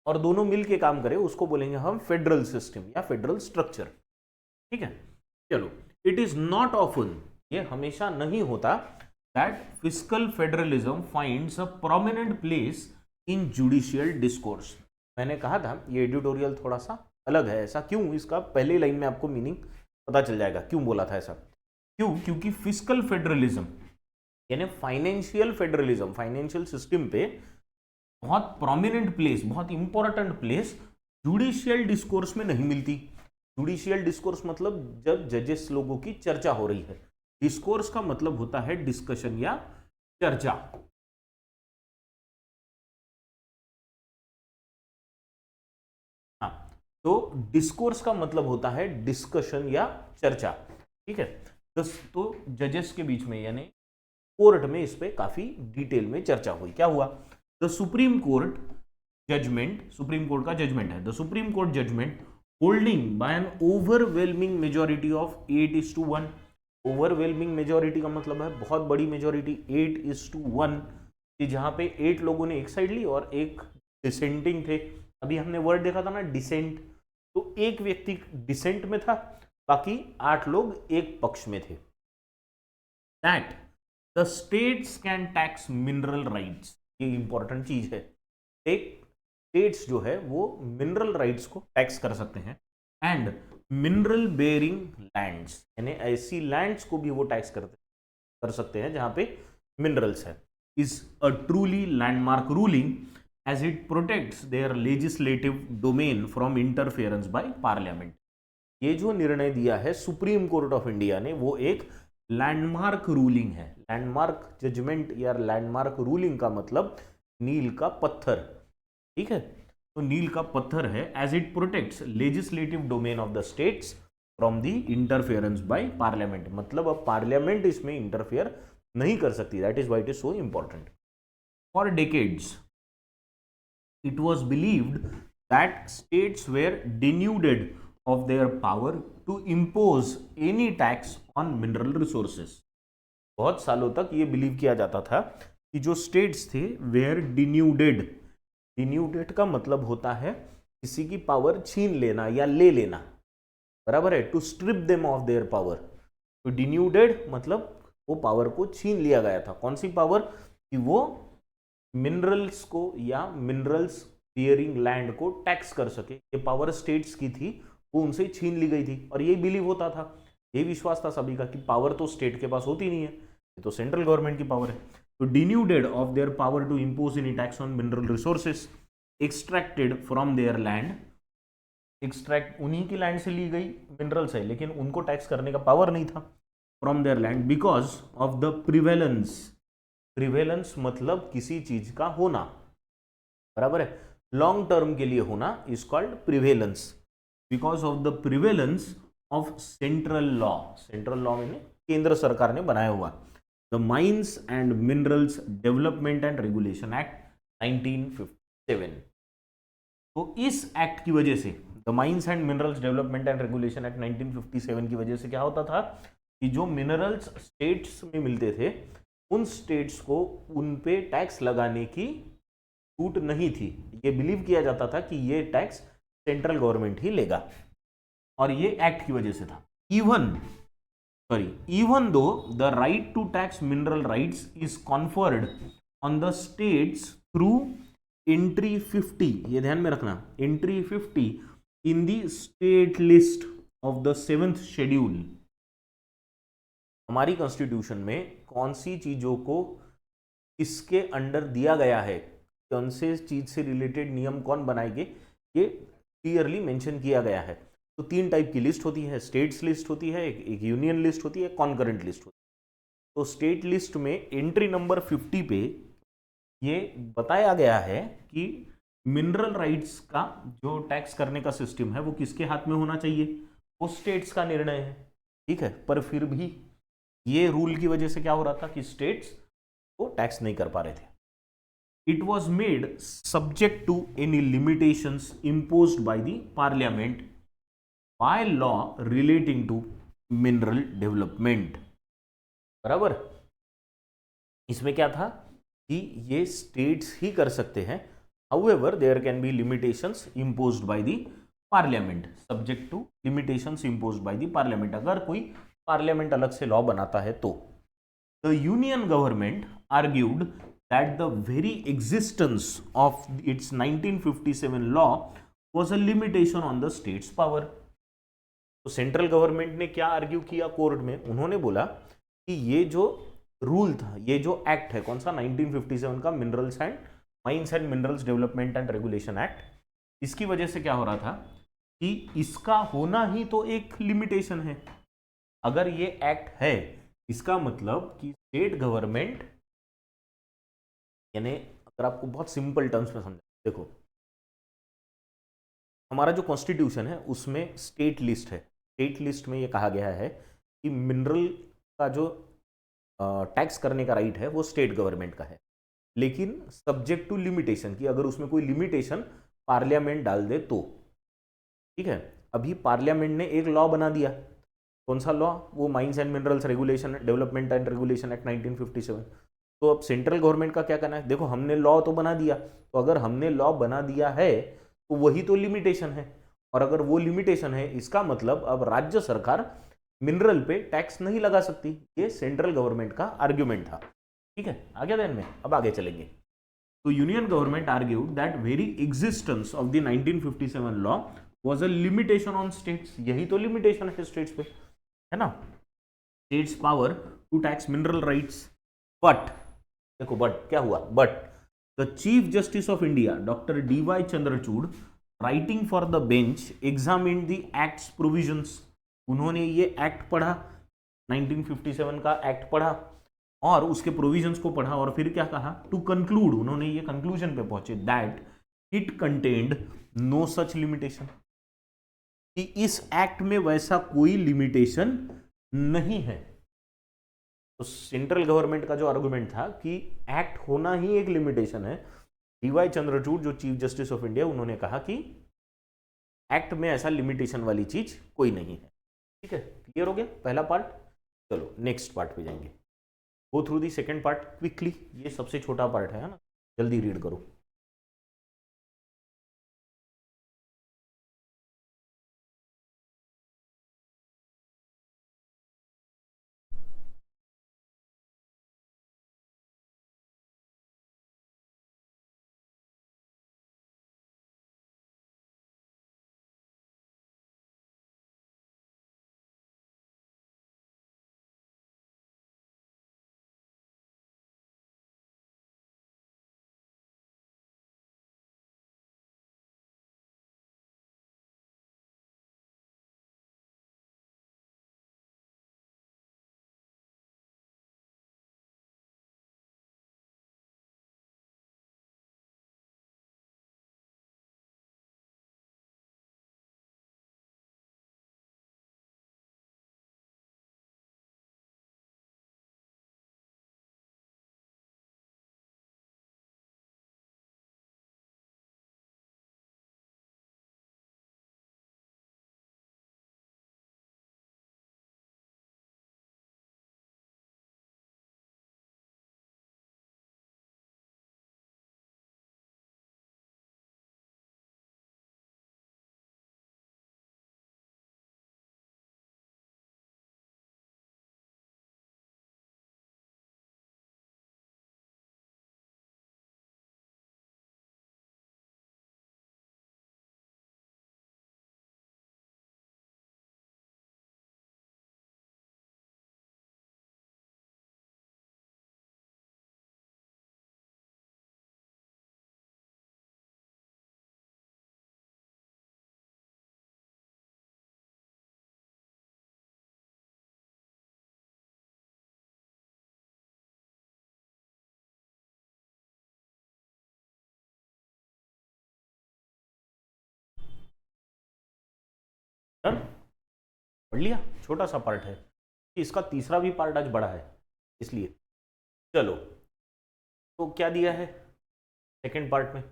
और दोनों मिलके काम करें, उसको बोलेंगे हम फेडरल सिस्टम या फेडरल स्ट्रक्चर। ठीक है, चलो। इट इज नॉट ऑफन, ये हमेशा नहीं होता, that fiscal federalism finds a prominent place in judicial discourse. मैंने कहा था ये एडिटोरियल थोड़ा सा अलग है। ऐसा क्यों? इसका पहली लाइन में आपको मीनिंग पता चल जाएगा क्यों बोला था ऐसा। क्यों? क्योंकि फिस्कल फेडरलिज्म यानी फाइनेंशियल फेडरलिज्म, फाइनेंशियल सिस्टम पे बहुत प्रोमिनेंट प्लेस, बहुत इंपॉर्टेंट प्लेस जुडिशियल डिस्कोर्स में नहीं मिलती। जुडिशियल डिस्कोर्स मतलब जब जजेस लोगों की चर्चा हो रही है। डिस्कोर्स का मतलब होता है डिस्कशन या चर्चा। हाँ, तो डिस्कोर्स का मतलब होता है डिस्कशन या चर्चा। ठीक है, तो जजेस के बीच में यानी कोर्ट में इस पे काफी डिटेल में चर्चा हुई। क्या हुआ? The supreme court judgment, supreme court का जजमेंट है, the supreme court judgment holding by an overwhelming majority of 8:1। Overwhelming majority का मतलब है बहुत बड़ी मेजोरिटी, 8:1, कि जहां पे 8 लोगों ने एक साइड ली और एक डिसेंटिंग थे। अभी हमने वर्ड देखा था ना, डिसेंट, तो एक व्यक्ति डिसेंट में था, बाकी 8 लोग एक पक्ष में थे। That the states can tax mineral rights, ये इंपॉर्टेंट चीज है। एक स्टेट्स जो है वो मिनरल राइट्स को टैक्स कर सकते हैं, एंड मिनरल बेयरिंग लैंड्स यानी ऐसी लैंड्स को भी वो टैक्स कर सकते हैं जहां पे मिनरल्स है। Is a truly landmark ruling as it protects their legislative domain from interference by parliament. ये जो निर्णय दिया है सुप्रीम कोर्ट ऑफ इंडिया ने, वो एक लैंडमार्क रूलिंग है। लैंडमार्क जजमेंट या लैंडमार्क रूलिंग का मतलब नील का पत्थर। ठीक है, तो नील का पत्थर है, as it protects legislative domain of the states from the interference by parliament. मतलब अब पार्लियामेंट इसमें इंटरफेयर नहीं कर सकती। That is why it is so important. For decades it was believed that states were denuded of their power to impose any tax on mineral resources। बहुत सालों तक ये बिलीव किया जाता था कि जो स्टेट्स थे वेयर डिन्यूडेड। डिन्यूडेड का मतलब होता है किसी की पावर छीन लेना या ले लेना, बराबर है, to strip them of their power. तो डिन्यूडेड मतलब वो पावर को छीन लिया गया था। कौन सी पावर? कि वो मिनरल्स को या मिनरल्स बियरिंग लैंड को टैक्स कर सके। ये पावर स्टेट्स की थी, वो उनसे छीन ली गई थी। और ये बिलीव होता था, ये विश्वास था सभी का कि पावर तो स्टेट के पास होती नहीं है, ये तो सेंट्रल गवर्नमेंट की पावर है। तो denuded of their power to impose any tax on mineral resources extracted from their land. Extract उन्हीं की लैंड से ली गई मिनरल्स है, लेकिन उनको टैक्स करने का पावर नहीं था। From their land because of the prevalence. Prevalence मतलब किसी चीज का होना, बराबर है, लॉन्ग टर्म के लिए होना is called prevalence. Because of the prevalence of central law. Central law में केंद्र सरकार ने बनाया हुआ the mines and minerals development and regulation act 1957। तो इस एक्ट की वजह से, the mines and minerals development and regulation act 1957 की वजह से क्या होता था कि जो मिनरल्स स्टेट्स में मिलते थे, उन स्टेट्स को उन पे टैक्स लगाने की छूट नहीं थी। ये बिलीव किया जाता था कि ये टैक्स सेंट्रल गवर्नमेंट ही लेगा, और ये एक्ट की वजह से था। Even though the right to tax mineral rights is conferred on the states through entry 50, ये ध्यान में रखना, entry 50 in the state list of the 7th schedule. हमारी कॉन्स्टिट्यूशन में कौन सी चीजों को किसके अंडर दिया गया है, कौन से चीज से रिलेटेड नियम कौन बनाएंगे, ये क्लियरली मेंशन किया गया है। तो 3 टाइप की लिस्ट होती है, स्टेट्स लिस्ट होती है, एक यूनियन लिस्ट होती है, कॉन्करेंट लिस्ट होती है। तो स्टेट लिस्ट में एंट्री नंबर 50 पे ये बताया गया है कि मिनरल राइट्स का जो टैक्स करने का सिस्टम है वो किसके हाथ में होना चाहिए, वो स्टेट्स का निर्णय है, ठीक है। पर फिर भी ये रूल की वजह से क्या हो रहा था कि स्टेट्स वो टैक्स नहीं कर पा रहे थे। It was made subject to any limitations imposed by the parliament by law relating to mineral development. बराबर, इसमें क्या था कि ये स्टेट्स ही कर सकते हैं, however there can be limitations imposed by the parliament, subject to limitations imposed by the parliament, अगर कोई पार्लियामेंट अलग से लॉ बनाता है तो। The union government argued that the very existence of its 1957 law was a limitation on the state's power। तो central government ने क्या आर्ग्यू किया कोर्ट में, उन्होंने बोला कि ये जो रूल था, ये जो एक्ट है, कौन सा, 1957 का minerals and mines and minerals development and regulation act, इसकी वजह से क्या हो रहा था कि इसका होना ही तो एक लिमिटेशन है। अगर ये एक्ट है, इसका मतलब कि स्टेट गवर्नमेंट, यानी अगर आपको बहुत सिंपल टर्म्स में समझा, देखो हमारा जो कॉन्स्टिट्यूशन है उसमें स्टेट लिस्ट है, स्टेट लिस्ट में ये कहा गया है कि मिनरल का जो टैक्स करने का राइट है वो स्टेट गवर्नमेंट का है, लेकिन सब्जेक्ट टू लिमिटेशन, कि अगर उसमें कोई लिमिटेशन पार्लियामेंट डाल दे तो, ठीक है। अभी पार्लियामेंट ने एक लॉ बना दिया, कौन सा लॉ, वो mines and minerals regulation development and regulation act 1957। तो अब सेंट्रल गवर्नमेंट का क्या करना है, देखो हमने लॉ तो बना दिया, तो अगर हमने लॉ बना दिया है तो वही तो लिमिटेशन है, और अगर वो लिमिटेशन है इसका मतलब अब राज्य सरकार मिनरल पे टैक्स नहीं लगा सकती। ये सेंट्रल गवर्नमेंट का आर्ग्यूमेंट था, ठीक है। आगे ध्यान में, अब आगे चलेंगे। तो union government argued that very existence of the 1957 law was a limitation on states, यही तो लिमिटेशन है स्टेट्स पे, है ना, states power to tax mineral rights. But देखो बट क्या हुआ, but the chief justice of India doctor DY Chandrachud writing for the bench examined the acts provisions, उन्होंने ये एक्ट पढ़ा, 1957 का एक्ट पढ़ा और उसके प्रोविजंस को पढ़ा, और फिर क्या कहा, टू कंक्लूड, उन्होंने ये कंक्लूजन पे पहुंचे that it contended no such limitation, कि इस एक्ट में वैसा कोई लिमिटेशन नहीं है। तो सेंट्रल गवर्नमेंट का जो आर्गुमेंट था कि एक्ट होना ही एक लिमिटेशन है, DY चंद्रचूड़ जो चीफ जस्टिस ऑफ इंडिया, उन्होंने कहा कि एक्ट में ऐसा लिमिटेशन वाली चीज कोई नहीं है, ठीक है। क्लियर हो गया पहला पार्ट। चलो नेक्स्ट पार्ट पे जाएंगे, go through the second part quickly, ये सबसे छोटा पार्ट है ना, जल्दी रीड करो। पढ़ लिया, छोटा सा पार्ट है, इसका तीसरा भी पार्ट आज बड़ा है इसलिए। चलो, तो क्या दिया है सेकेंड पार्ट में,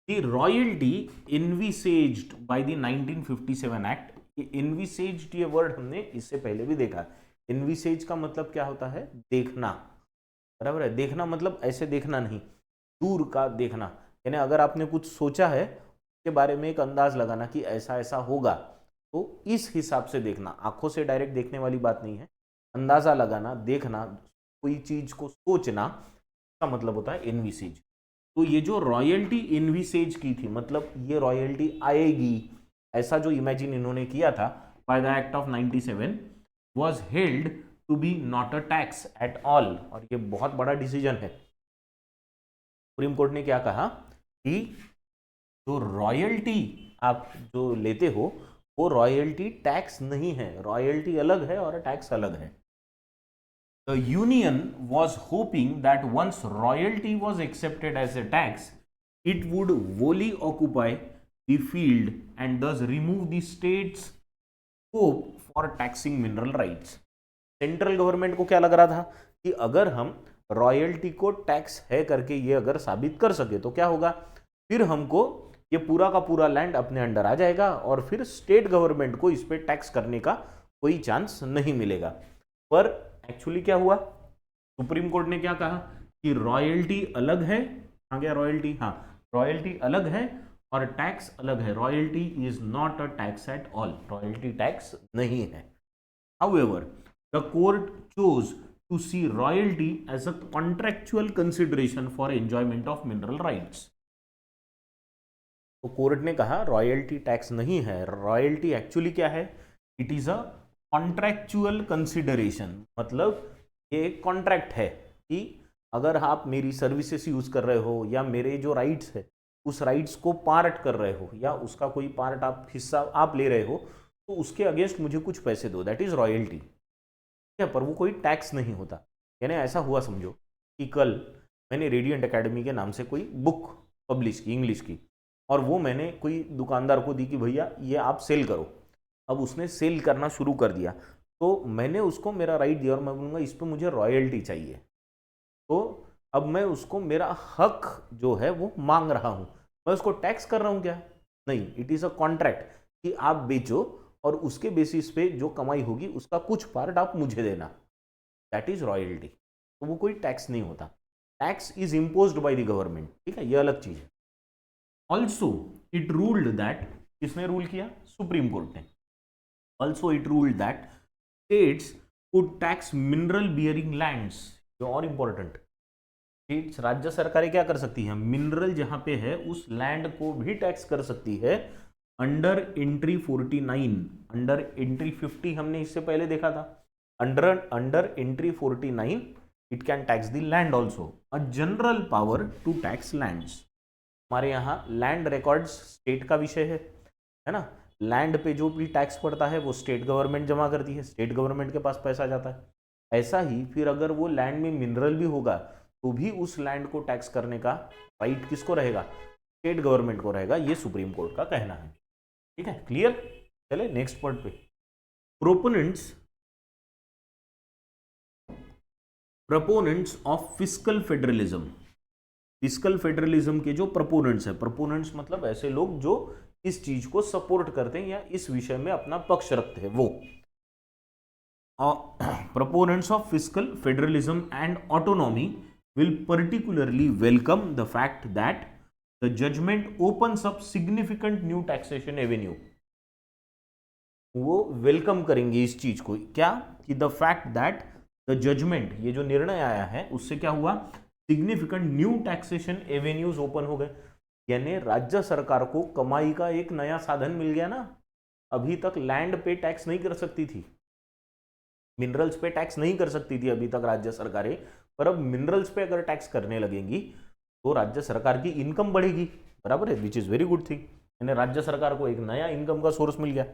the royalty envisaged by the 1957 act. Envisaged ये वर्ड हमने इससे पहले भी देखा। इनविसेज का मतलब क्या होता है, देखना, बराबर है। देखना मतलब ऐसे देखना नहीं, दूर का देखना, यानी अगर आपने कुछ सोचा है उसके बारे में एक अंदाज लगाना कि ऐसा ऐसा होगा, तो इस हिसाब से देखना। आंखों से डायरेक्ट देखने वाली बात नहीं है, अंदाजा लगाना, देखना, कोई चीज को सोचना, का मतलब होता है इनविसेज। तो ये जो रॉयल्टी इनविसेज की थी, मतलब ये रॉयल्टी आएगी, ऐसा जो इमेजिन इन्होंने किया था by the act of 97 was held to be not a tax at all. और ये बहुत बड़ा डिसीजन है। सुप्रीम कोर्ट ने क्या कहा कि जो रॉयल्टी आप जो लेते हो वो रॉयल्टी टैक्स नहीं है, रॉयल्टी अलग है और टैक्स अलग है। The union was hoping that once royalty was accepted as a tax, it would wholly occupy the field and thus remove the state's scope for taxing mineral rights. Central government को क्या लग रहा था कि अगर हम रॉयल्टी को tax है करके ये अगर साबित कर सके तो क्या होगा, फिर हमको ये पूरा का पूरा लैंड अपने अंडर आ जाएगा और फिर स्टेट गवर्नमेंट को इस पे टैक्स करने का कोई चांस नहीं मिलेगा। पर एक्चुअली क्या हुआ, सुप्रीम कोर्ट ने क्या कहा कि रॉयल्टी अलग है। आ गया रॉयल्टी, हाँ रॉयल्टी अलग है और टैक्स अलग है। Royalty is not a tax at all, royalty tax नहीं है। However the court chose to see royalty as a contractual consideration for enjoyment of mineral rights. तो कोर्ट ने कहा रॉयल्टी टैक्स नहीं है, रॉयल्टी एक्चुअली क्या है, it is a contractual consideration. मतलब ये एक कॉन्ट्रैक्ट है कि अगर आप मेरी सर्विसेज यूज कर रहे हो या मेरे जो राइट्स है उस राइट्स को पार्ट कर रहे हो या उसका कोई पार्ट आप हिस्सा आप ले रहे हो तो उसके अगेंस्ट मुझे कुछ पैसे दो, दैट इज रॉयल्टी। ठीक है, पर वो कोई टैक्स नहीं होता। यानी ऐसा हुआ समझो कि कल मैंने रेडिएंट एकेडमी के नाम से कोई बुक पब्लिश की इंग्लिश की, और वो मैंने कोई दुकानदार को दी कि भैया ये आप सेल करो। अब उसने सेल करना शुरू कर दिया तो मैंने उसको मेरा राइट दिया और मैं बोलूँगा इस पर मुझे रॉयल्टी चाहिए। तो अब मैं उसको मेरा हक जो है वो मांग रहा हूँ, मैं उसको टैक्स कर रहा हूँ क्या? नहीं, इट इज़ अ कॉन्ट्रैक्ट कि आप बेचो और उसके बेसिस पे जो कमाई होगी उसका कुछ पार्ट आप मुझे देना, दैट इज रॉयल्टी। तो वो कोई टैक्स नहीं होता, tax is imposed by the government. ठीक है, ये अलग चीज है। ऑल्सो इट रूल्ड दैट, किसने रूल किया? सुप्रीम कोर्ट ने। Also it ruled that states could tax mineral bearing lands, जो और इंपॉर्टेंट, स्टेट्स राज्य सरकारें क्या कर सकती हैं, मिनरल जहां पे है उस लैंड को भी टैक्स कर सकती है अंडर एंट्री 49। अंडर एंट्री 50 हमने इससे पहले देखा था। Under entry 49 it can tax the land also, a general power to tax lands. हमारे यहाँ लैंड रिकॉर्ड्स स्टेट का विषय है ना। लैंड पे जो भी टैक्स पड़ता है वो स्टेट गवर्नमेंट जमा करती है, स्टेट गवर्नमेंट के पास पैसा जाता है। ऐसा ही फिर अगर वो लैंड में मिनरल भी होगा तो भी उस लैंड को टैक्स करने का राइट किसको रहेगा? स्टेट गवर्नमेंट को रहेगा, ये सुप्रीम कोर्ट का कहना है। ठीक है, क्लियर? चले नेक्स्ट पॉइंट पे। Proponents of fiscal federalism. Fiscal federalism के जो प्रोपोनेंट्स है, प्रोपोनेंट्स मतलब ऐसे लोग जो इस चीज को सपोर्ट करते हैं या इस विषय में अपना पक्ष रखते हैं, वो proponents of fiscal federalism and autonomy will particularly welcome the fact that the judgment opens up significant new taxation avenue। वो वेलकम करेंगे इस चीज को, क्या कि the fact that the judgment, ये जो निर्णय आया है उससे क्या हुआ, significant new taxation avenues open हो गए। यानी राज्य सरकार को कमाई का एक नया साधन मिल गया ना। अभी तक लैंड पे टैक्स नहीं कर सकती थी, मिनरल्स पे टैक्स नहीं कर सकती थी अभी तक राज्य सरकारें, पर अब मिनरल्स पे अगर टैक्स करने लगेंगी तो राज्य सरकार की इनकम बढ़ेगी, बराबर है, which is very good thing. यानी राज्य सरकार को एक नया इनकम का सोर्स मिल गया,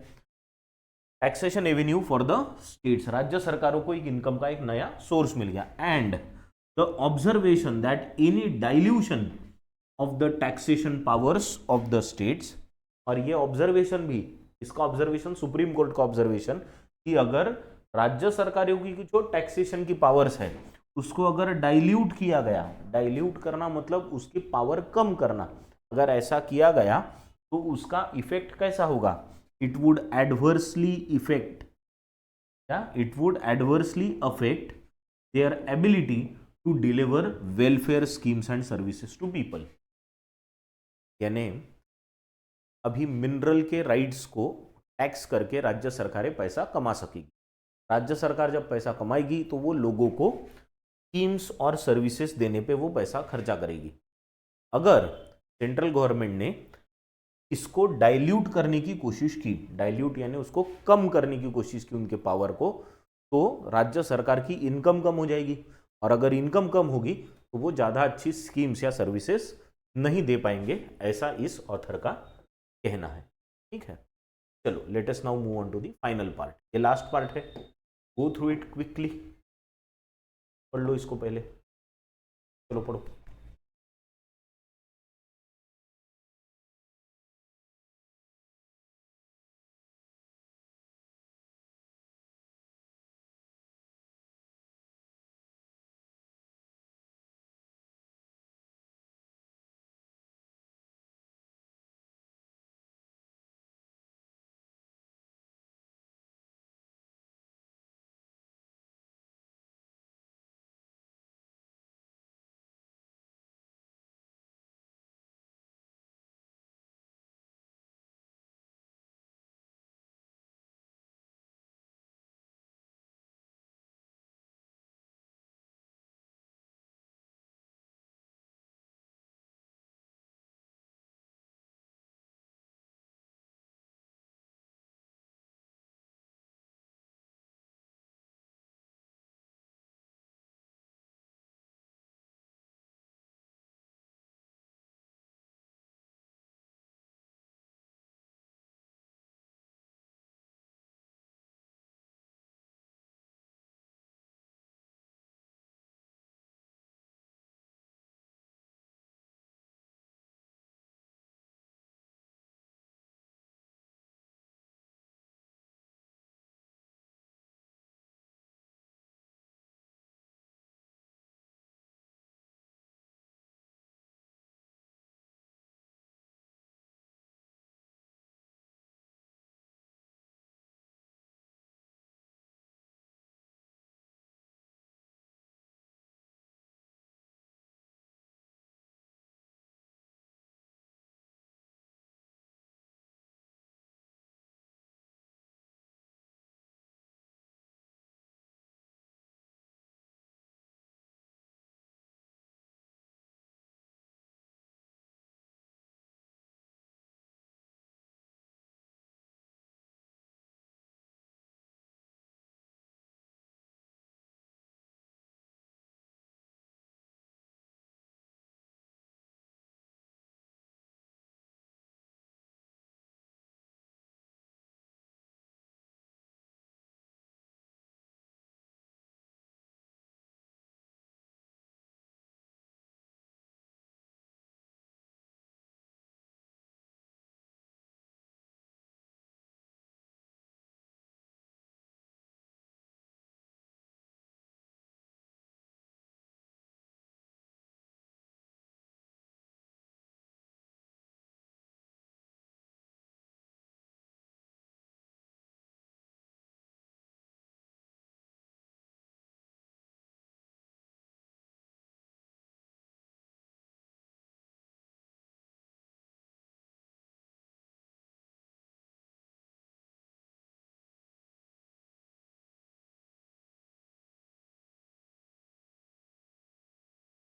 taxation Avenue for the states, राज्य सरकारों को एक इनकम का एक नया सोर्स मिल गया। And the observation that any dilution of the taxation powers of the states, और ये ऑब्जर्वेशन भी इसका ऑब्जर्वेशन, सुप्रीम कोर्ट का ऑब्जर्वेशन, कि अगर राज्य सरकारों की जो टैक्सेशन की पावर्स है उसको अगर डाइल्यूट किया गया, डाइल्यूट करना मतलब उसकी पावर कम करना, अगर ऐसा किया गया तो उसका इफेक्ट कैसा होगा, इट वुड एडवर्सली इफेक्ट, क्या, it would adversely affect their ability to deliver welfare schemes and services to people. यानी अभी मिनरल के राइट्स को टैक्स करके राज्य सरकारें पैसा कमा सकेगी। राज्य सरकार जब पैसा कमाएगी तो वो लोगों को स्कीम्स और सर्विसेज देने पे वो पैसा खर्चा करेगी। अगर सेंट्रल गवर्नमेंट ने इसको डाइल्यूट करने की कोशिश की, डाइल्यूट यानी उसको कम करने की कोशिश की उनके पावर को, तो राज्य सरकार की इनकम कम हो जाएगी, और अगर इनकम कम होगी तो वो ज़्यादा अच्छी स्कीम्स या सर्विसेज नहीं दे पाएंगे, ऐसा इस ऑथर का कहना है। ठीक है, चलो let us now move on to the final part. ये लास्ट पार्ट है, गो थ्रू इट क्विकली, पढ़ लो इसको पहले, चलो पढ़ो।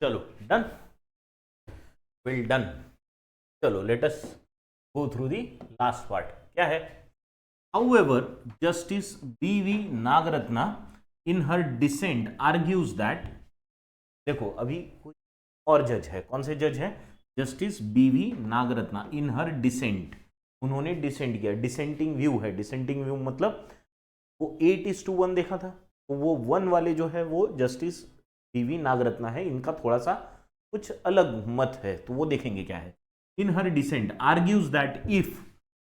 चलो डन, वेल डन। चलो let us go through the last part. क्या है, हाउएवर जस्टिस बीवी नागरत्ना इन हर डिसेंट आर्ग्यूज दैट, देखो अभी कोई और जज है, कौन से जज है, जस्टिस बीवी नागरत्ना इन हर डिसेंट, उन्होंने डिसेंट किया, डिसेंटिंग व्यू है, डिसेंटिंग व्यू मतलब वो 8:1 देखा था, तो वो 1 वाले जो है वो जस्टिस बीवी नागरत्ना है, इनका थोड़ा सा कुछ अलग मत है, तो वो देखेंगे क्या है। In her dissent argues that if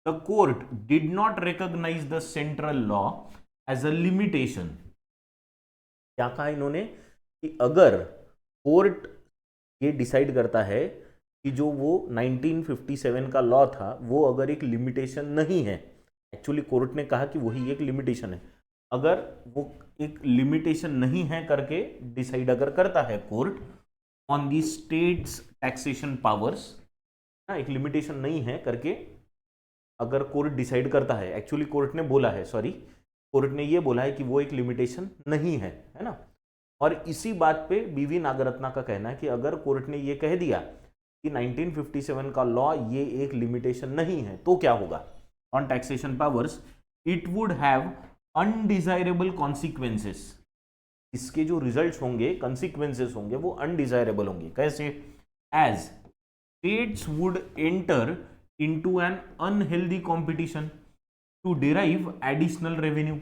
the court did not recognise the central law as a limitation. क्या कहा इन्होंने कि अगर कोर्ट ये डिसाइड करता है कि जो वो 1957 का लॉ था वो अगर एक लिमिटेशन नहीं है, एक्चुअली कोर्ट ने कहा कि वही एक लिमिटेशन है, अगर वो एक लिमिटेशन नहीं है करके डिसाइड अगर करता है court on the states taxation powers, एक लिमिटेशन नहीं है करके अगर कोर्ट डिसाइड करता है, एक्चुअली कोर्ट ने बोला है, सॉरी कोर्ट ने ये बोला है कि वो एक लिमिटेशन नहीं है ना। और इसी बात पे बीवी नागरत्ना का कहना है कि अगर कोर्ट ने ये कह दिया कि 1957 का लॉ ये एक लिमिटेशन नहीं है तो क्या होगा on taxation powers, it would have undesirable consequences. इसके जो रिजल्ट्स होंगे, कॉन्सिक्वेंसेस होंगे, वो अनडिजायरेबल होंगे। कैसे? As states would enter into an unhealthy competition to derive additional revenue.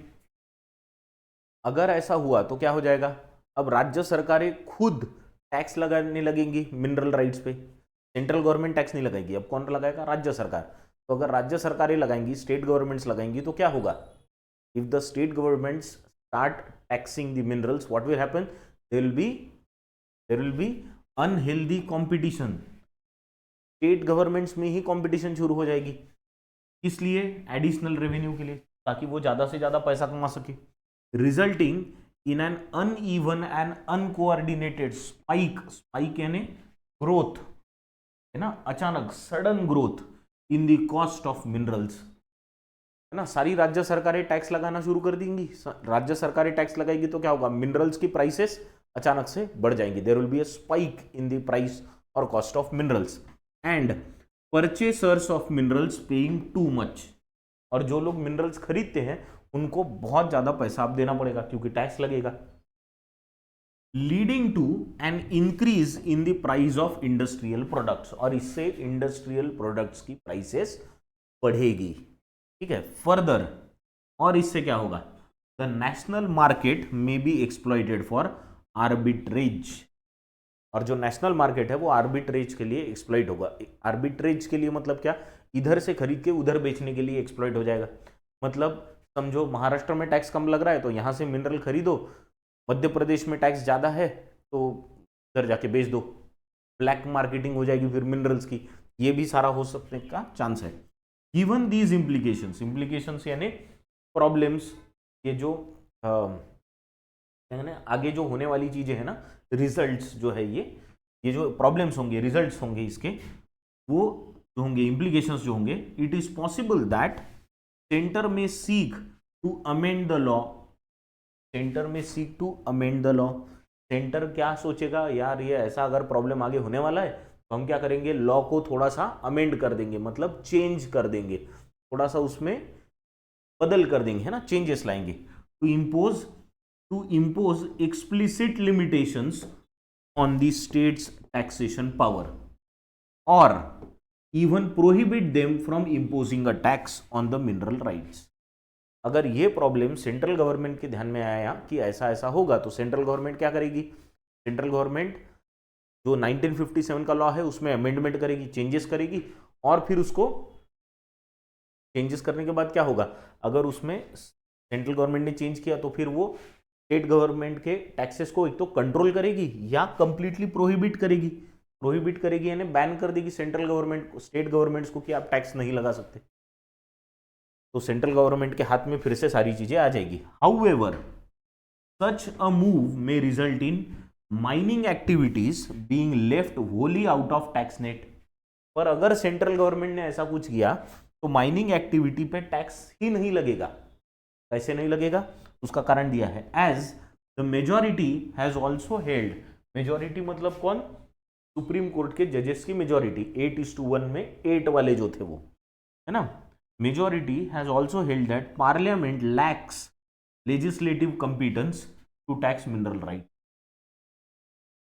अगर ऐसा हुआ तो क्या हो जाएगा, अब राज्य सरकारें खुद टैक्स लगाने लगेंगी मिनरल राइट्स पे, सेंट्रल गवर्नमेंट टैक्स नहीं लगाएगी, अब कौन लगाएगा? राज्य सरकार। तो अगर राज्य सरकारें लगाएंगी, स्टेट गवर्नमेंट्स लगाएंगी, तो क्या होगा? If the state governments start taxing the minerals, what will happen? There will be unhealthy competition. State governments में ही कंपटीशन शुरू हो जाएगी, इसलिए एडिशनल रेवेन्यू के लिए, ताकि वो ज्यादा से ज्यादा पैसा कमा सके, resulting in an uneven and uncoordinated spike यानी ग्रोथ, है ना, अचानक sudden growth in the cost of minerals, है ना। सारी राज्य सरकारें टैक्स लगाना शुरू कर देंगी, राज्य सरकारें टैक्स लगाएगी तो क्या होगा? मिनरल्स की प्राइसेस अचानक से बढ़ जाएंगी, there will be a spike in the price और cost of minerals and purchasers of minerals paying too much. और जो लोग मिनरल्स खरीदते हैं उनको बहुत ज्यादा पैसा आप देना पड़ेगा क्योंकि टैक्स लगेगा, leading to an increase in the price of industrial products, और इससे इंडस्ट्रियल प्रोडक्ट्स की प्राइसेस बढ़ेगी, ठीक है। फर्दर, और इससे क्या होगा? द नेशनल मार्केट में बी एक्सप्लॉइटेड फॉर आर्बिट्रेज, और जो नेशनल मार्केट है वो आर्बिट्रेज के लिए एक्सप्लॉइट होगा। आर्बिट्रेज के लिए मतलब क्या? इधर से खरीद के उधर बेचने के लिए एक्सप्लॉइट हो जाएगा। मतलब समझो महाराष्ट्र में टैक्स कम लग रहा है तो यहां से मिनरल खरीदो, मध्य प्रदेश में टैक्स ज्यादा है तो उधर जाके बेच दो, ब्लैक मार्केटिंग हो जाएगी फिर मिनरल्स की, ये भी सारा हो सकने का चांस है। गिवन दीज इम्प्लीकेशंस यानी प्रॉब्लम्स, ये जो आगे जो होने वाली चीजें है ना, रिजल्ट्स जो है ये जो प्रॉब्लम्स होंगे, रिजल्ट्स होंगे इसके, वो जो होंगे, इम्प्लीकेशंस जो होंगे, it is possible that centre में seek to amend the law, centre में seek to amend the law. Centre क्या सोचेगा, यार ये ऐसा अगर प्रॉब्लम आगे होने वाला है तो हम क्या करेंगे, लॉ को थोड़ा सा अमेंड कर देंगे, मतलब चेंज कर देंगे, थोड़ा सा उसमें बदल कर देंगे, है ना, चेंजेस लाएंगे। To impose explicit limitations on the states taxation power और even prohibit them from imposing a tax on the mineral rights. अगर ये प्रॉब्लम सेंट्रल गवर्नमेंट के ध्यान में आया कि ऐसा ऐसा होगा तो सेंट्रल गवर्नमेंट क्या करेगी? सेंट्रल गवर्नमेंट जो 1957 का लॉ है उसमें अमेंडमेंट करेगी, चेंजेस करेगी, और फिर उसको चेंजेस करने के बाद क्या होगा, अगर उसमें सेंट्रल गवर्नमेंट ने चेंज किया तो फिर वो स्टेट गवर्नमेंट के टैक्सेस को एक तो कंट्रोल करेगी या कंप्लीटली प्रोहिबिट करेगी। प्रोहिबिट करेगी यानी बैन कर देगी सेंट्रल गवर्नमेंट को, स्टेट गवर्नमेंट्स को कि आप टैक्स नहीं लगा सकते, तो सेंट्रल गवर्नमेंट के हाथ में फिर से सारी चीजें आ जाएगी। However such a move may result in mining activities being left wholly out of tax net. पर अगर सेंट्रल गवर्नमेंट ने ऐसा कुछ किया तो माइनिंग एक्टिविटी पे टैक्स ही नहीं लगेगा। कैसे नहीं लगेगा? उसका कारण दिया है, as the majority has also held, majority मतलब कौन? सुप्रीम कोर्ट के जजेस की मेजॉरिटी, 8:1 में 8 वाले जो थे वो, है ना। Majority has also held that parliament lacks legislative competence to tax mineral right.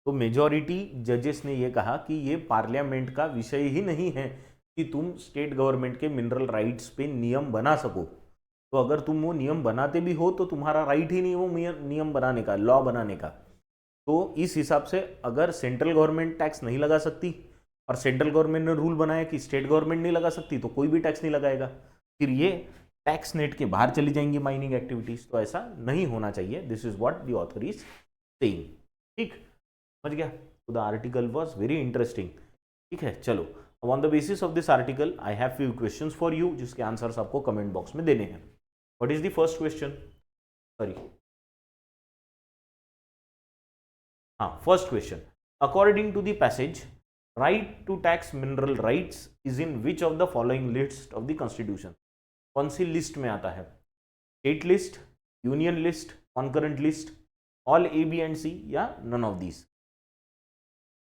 तो मेजॉरिटी जजेस ने ये कहा कि ये पार्लियामेंट का विषय ही नहीं है कि तुम स्टेट गवर्नमेंट के मिनरल राइट्स पे नियम बना सको। तो अगर तुम वो नियम बनाते भी हो तो तुम्हारा राइट ही नहीं वो नियम बनाने का, लॉ बनाने का। तो इस हिसाब से अगर सेंट्रल गवर्नमेंट टैक्स नहीं लगा सकती और सेंट्रल गवर्नमेंट ने रूल बनाया कि स्टेट गवर्नमेंट नहीं लगा सकती तो कोई भी टैक्स नहीं लगाएगा, फिर ये टैक्स नेट के बाहर चली जाएंगी माइनिंग एक्टिविटीज। तो ऐसा नहीं होना चाहिए। This is what the author is saying. ठीक, समझ गया? तो the article was very interesting. ठीक है, चलो अब on the basis of this article I have few questions for you, जिसके आंसर्स आपको कमेंट बॉक्स में देने हैं। What is the first question? Sorry, हाँ, first question, according to the passage right to tax mineral rights is in which of the following list of the constitution? कौन सी list में आता है? State list, union list, concurrent list, all A B and C, या none of these?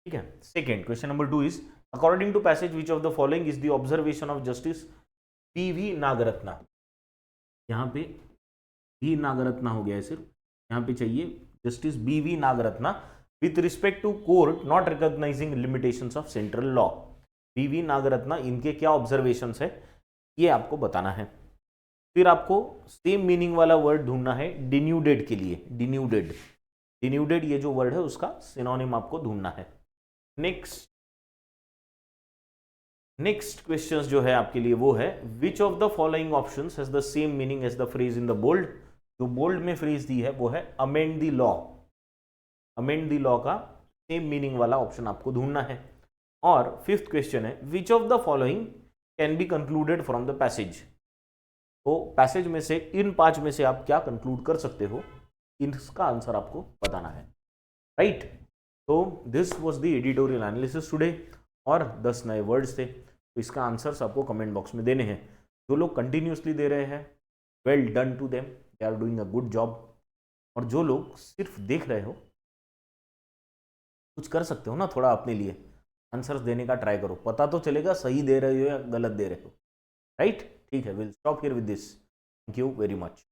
ठीक है। Second question number 2 is according to passage which of the following is the observation of justice P V. Nagarathna? यहाँ पे भी नागरत्ना हो गया है, सिर्फ यहाँ पे चाहिए justice B V. Nagarathna with respect to court not recognizing limitations of central law. B V. Nagarathna, इनके क्या ऑब्जर्वेशंस है ये आपको बताना है। फिर आपको सेम मीनिंग वाला वर्ड ढूंढना है डिन्यूडेड के लिए। डिन्यूडेड, डिन्यूडेड ये जो वर्ड है उसका सिनोनिम आपको ढूंढना है। नेक्स्ट क्वेश्चंस जो है आपके लिए वो है which of the following options has the same meaning as the phrase in the bold? जो बोल्ड में फ्रेज दी है वो है amend the law. Amend the law का सेम मीनिंग वाला ऑप्शन आपको ढूंढना है। और फिफ्थ क्वेश्चन है which of the following can be concluded from the passage? तो पैसेज में से इन 5 में से आप क्या कंक्लूड कर सकते हो, इसका आंसर आपको बताना है। राइट, तो this was the editorial analysis today, और 10 नए वर्ड्स थे। तो इसका आंसर्स आपको कमेंट बॉक्स में देने हैं। जो लोग कंटिन्यूसली दे रहे हैं, well done to them, they are doing a good job. और जो लोग सिर्फ देख रहे हो, कुछ कर सकते हो ना थोड़ा अपने लिए, आंसर्स देने का ट्राई करो, पता तो चलेगा सही दे रहे हो या गलत दे रहे हो। राइट, ठीक है, will stop here with this. Thank you very much.